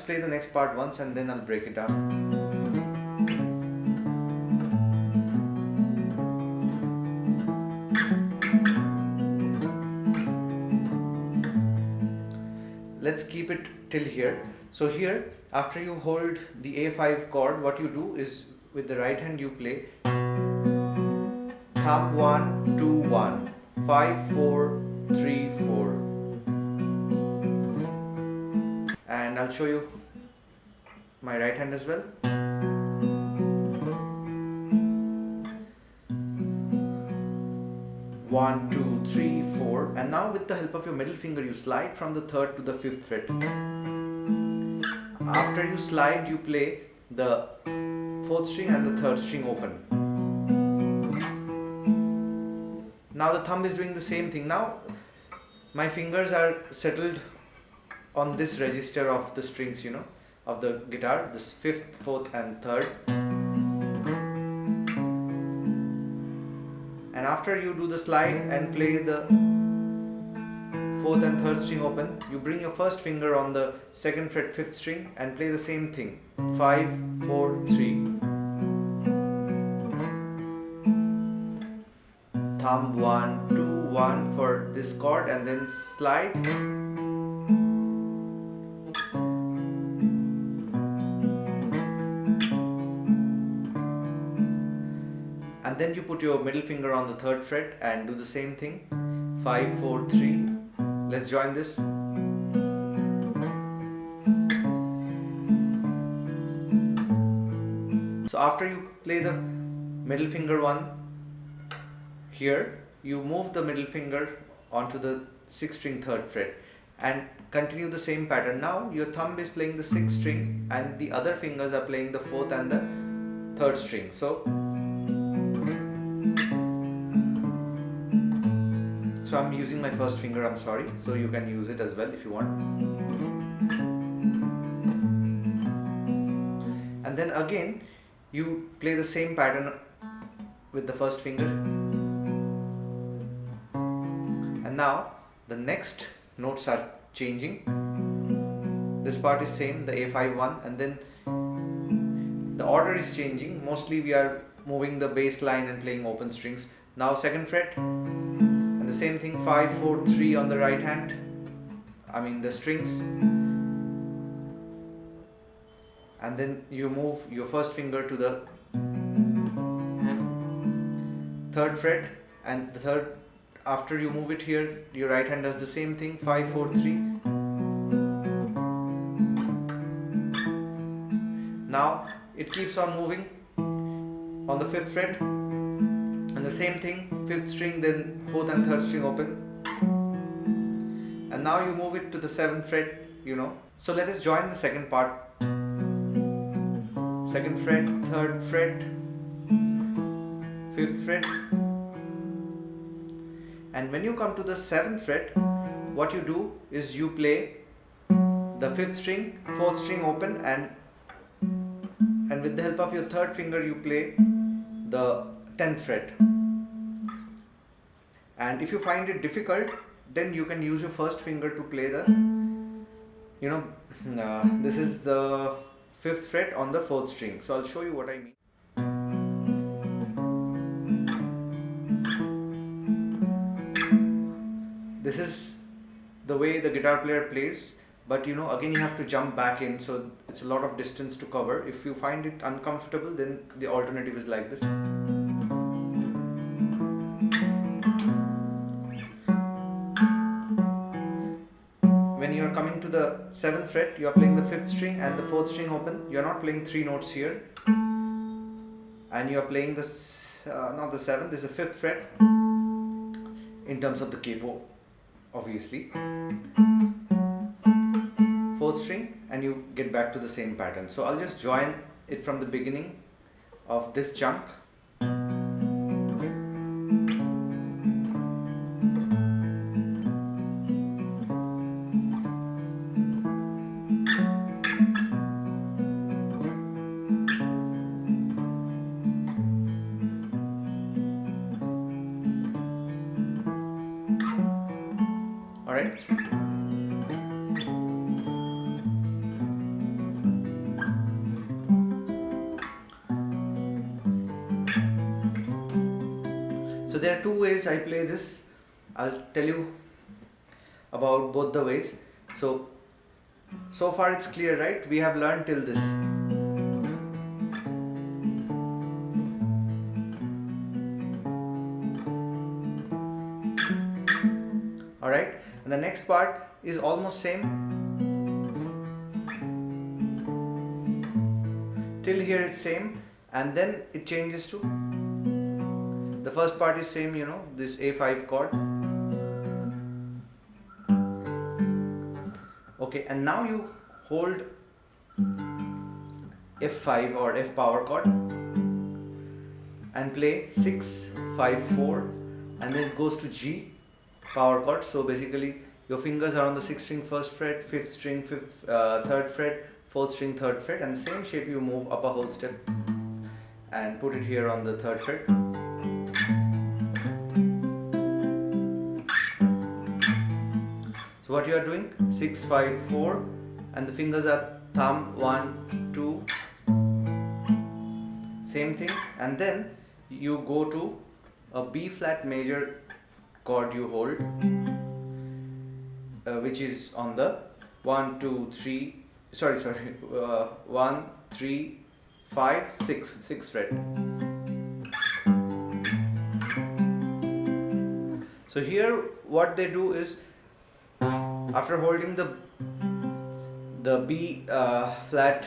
play the next part once and then I'll break it down. Let's keep it till here. So here, after you hold the A5 chord, what you do is with the right hand you play thumb 1, 2, 1, 5, 4, 3, 4. And I'll show you my right hand as well. 1, 2, 3, 4, and now with the help of your middle finger you slide from the 3rd to the 5th fret. After you slide, you play the 4th string and the 3rd string open. Now the thumb is doing the same thing. Now my fingers are settled on this register of the strings, you know, of the guitar, this 5th, 4th and 3rd. And after you do the slide and play the 4th and 3rd string open, you bring your first finger on the 2nd fret 5th string and play the same thing, 5, 4, 3. Thumb 1, 2, 1 for this chord and then slide. And then you put your middle finger on the 3rd fret and do the same thing, 5, 4, 3. Let's join this. So after you play the middle finger one, here you move the middle finger onto the 6th string 3rd fret and continue the same pattern. Now your thumb is playing the 6th string and the other fingers are playing the 4th and the 3rd string. So I'm using my first finger, I'm sorry, so you can use it as well if you want. And then again you play the same pattern with the first finger. And now the next notes are changing. This part is same, the A5 one, and then the order is changing. Mostly we are moving the bass line and playing open strings. Now 2nd fret. The same thing, 5, 4, 3 on the right hand, the strings, and then you move your first finger to the 3rd fret and the 3rd, after you move it here, your right hand does the same thing, 5, 4, 3. Now it keeps on moving on the 5th fret. And the same thing, 5th string, then 4th and 3rd string open. And now you move it to the 7th fret, you know. So let us join the second part. 2nd fret, 3rd fret, 5th fret. And when you come to the 7th fret, what you do is you play the 5th string, 4th string open, and with the help of your 3rd finger you play the 10th fret. And if you find it difficult, then you can use your first finger to play the, this is the 5th fret on the 4th string. So I'll show you what I mean. This is the way the guitar player plays, but again you have to jump back in, so it's a lot of distance to cover. If you find it uncomfortable, then the alternative is like this. When you are coming to the 7th fret, you are playing the 5th string and the 4th string open. You are not playing 3 notes here, and you are playing this not the 7th, this is the 5th fret in terms of the capo, obviously. 4th string, and you get back to the same pattern. So I'll just join it from the beginning of this chunk. Alright. So there are two ways I play this. I'll tell you about both the ways. So far it's clear, right? We have learned till this. Alright, and the next part is almost same. Till here it's same, and then it changes to, the first part is same, you know, this A5 chord. Okay, and now you hold F5 or F power chord and play 6, 5, 4, and then it goes to G power chord. So basically your fingers are on the 6th string 1st fret, 5th string 3rd fret, 4th string 3rd fret, and the same shape you move up a whole step and put it here on the 3rd fret. So what you are doing, 6, 5, 4, and the fingers are thumb 1, 2, same thing, and then you go to a B flat major chord you hold, which is on the 1, 2, 3, 1, 3, 5, 6, 6th fret. So here what they do is, after holding the B flat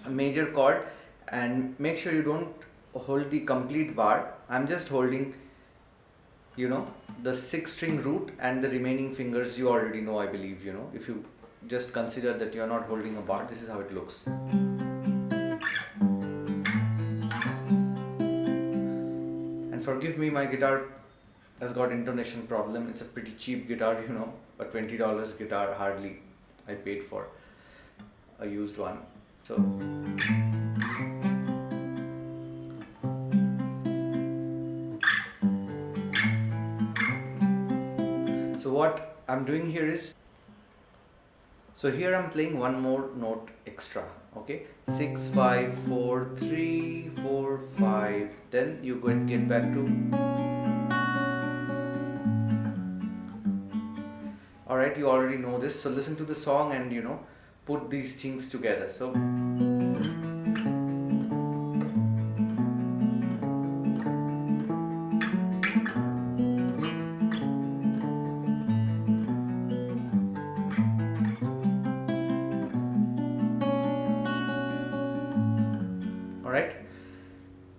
major chord, and make sure you don't hold the complete bar. I'm just holding, you know, the 6th string root, and the remaining fingers you already know, I believe, you know. If you just consider that you're not holding a bar, this is how it looks. And forgive me, my guitar has got intonation problem. It's a pretty cheap guitar, you know, a $20 guitar, hardly I paid for a used one. So what I'm doing here is, so here I'm playing one more note extra, okay, 6, 5, 4, 3, 4, 5, then you go and get back to, alright, you already know this, so listen to the song and, you know, put these things together. So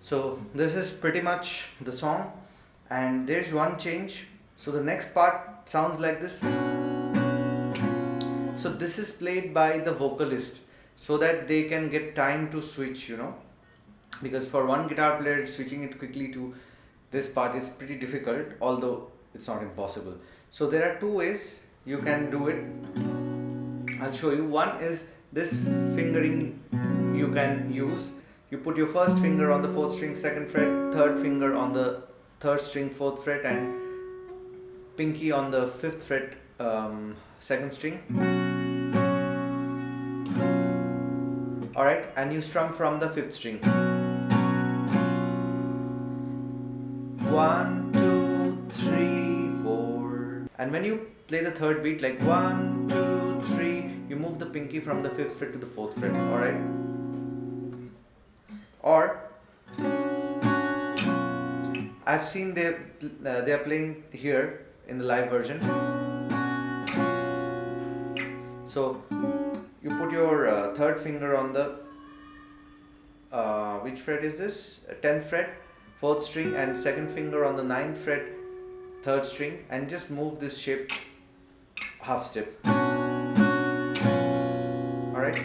so this is pretty much the song, and there's one change. So the next part sounds like this. So this is played by the vocalist so that they can get time to switch, you know, because for one guitar player switching it quickly to this part is pretty difficult, although it's not impossible. So there are two ways you can do it. I'll show you. One is this fingering you can use. You put your first finger on the 4th string 2nd fret, third finger on the 3rd string 4th fret, and pinky on the 5th fret 2nd string. Alright, and you strum from the 5th string. 1, 2, 3, 4. And when you play the third beat, like 1, 2, 3, you move the pinky from the 5th fret to the 4th fret. Alright? Or I've seen they are playing here in the live version. So you put your third finger on the which fret is this? 10th fret, 4th string, and second finger on the 9th fret, 3rd string, and just move this shape half step. Alright?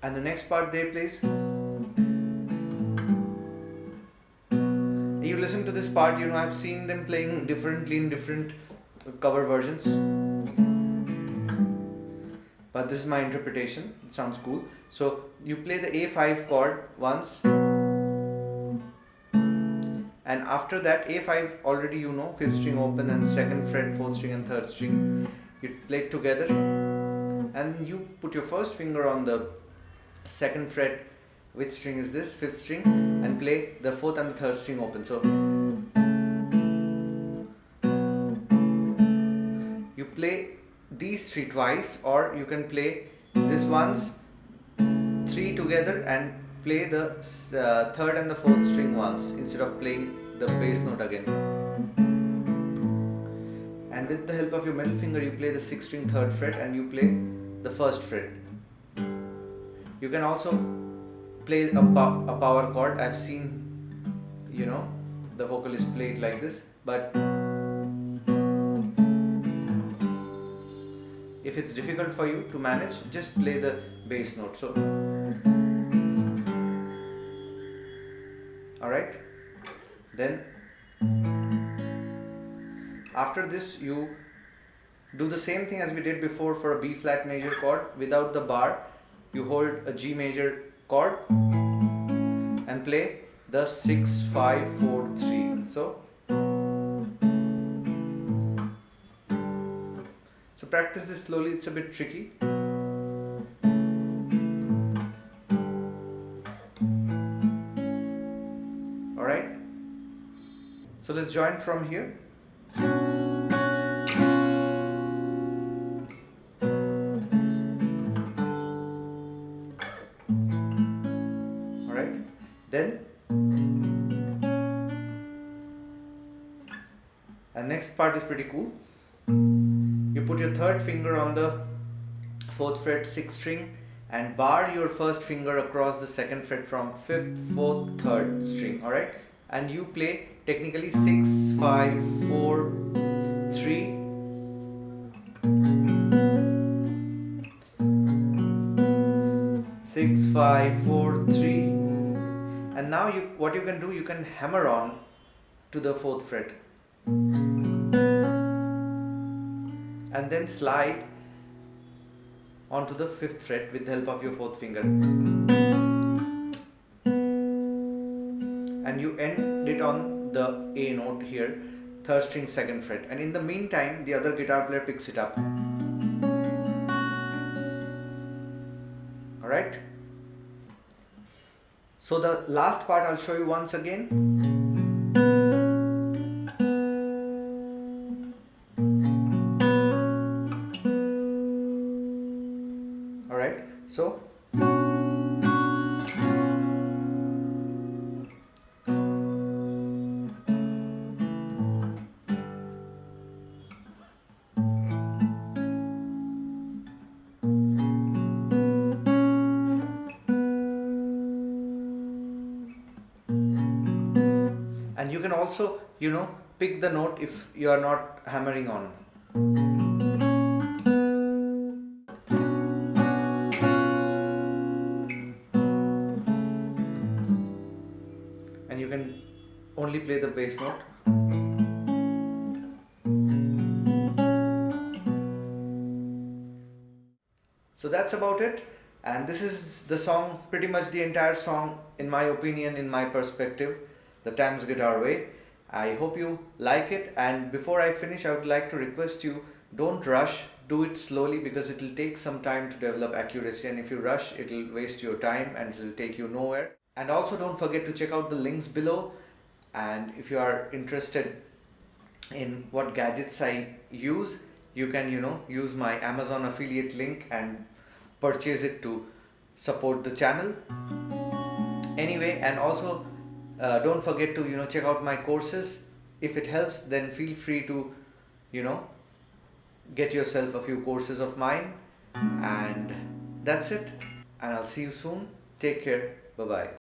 And the next part they plays, you listen to this part, you know, I've seen them playing differently in different cover versions, but this is my interpretation. It sounds cool. So you play the A5 chord once, and after that A5 already you know, 5th string open and 2nd fret, 4th string and 3rd string, you play it together, and you put your first finger on the second fret, which string is this, 5th string, and play the 4th and the 3rd string open. So you play these 3 twice, or you can play this once, 3 together, and play the 3rd and the 4th string once instead of playing the bass note again. And with the help of your middle finger, you play the 6th string 3rd fret and you play the 1st fret. You can also play a power chord. I've seen, the vocalist play it like this, but if it's difficult for you to manage, just play the bass note. So, alright, then after this you do the same thing as we did before for a B flat major chord. Without the bar, you hold a G major chord and play the 6, 5, 4, 3. So practice this slowly, it's a bit tricky. Alright, so let's join from here. Alright, then and next part is pretty cool. You put your 3rd finger on the 4th fret 6th string and bar your 1st finger across the 2nd fret from 5th, 4th, 3rd string, alright? And you play technically 6, 5, 4, 3, six, 5, 4, 3, and now what you can do, you can hammer on to the 4th fret and then slide onto the 5th fret with the help of your 4th finger, and you end it on the A note here, 3rd string 2nd fret, and in the meantime the other guitar player picks it up. Alright, so the last part I'll show you once again. Alright, so and you can also, pick the note if you are not hammering on. And you can only play the bass note. So that's about it, and this is the song, pretty much the entire song, in my opinion, in my perspective, the Tamsguitar way. I hope you like it, and before I finish, I would like to request you, don't rush, do it slowly, because it will take some time to develop accuracy, and if you rush, it will waste your time and it will take you nowhere. And also don't forget to check out the links below, and if you are interested in what gadgets I use, you can use my Amazon affiliate link and purchase it to support the channel. Anyway, and also don't forget to check out my courses. If it helps, then feel free to get yourself a few courses of mine. And that's it, and I'll see you soon. Take care. Bye bye.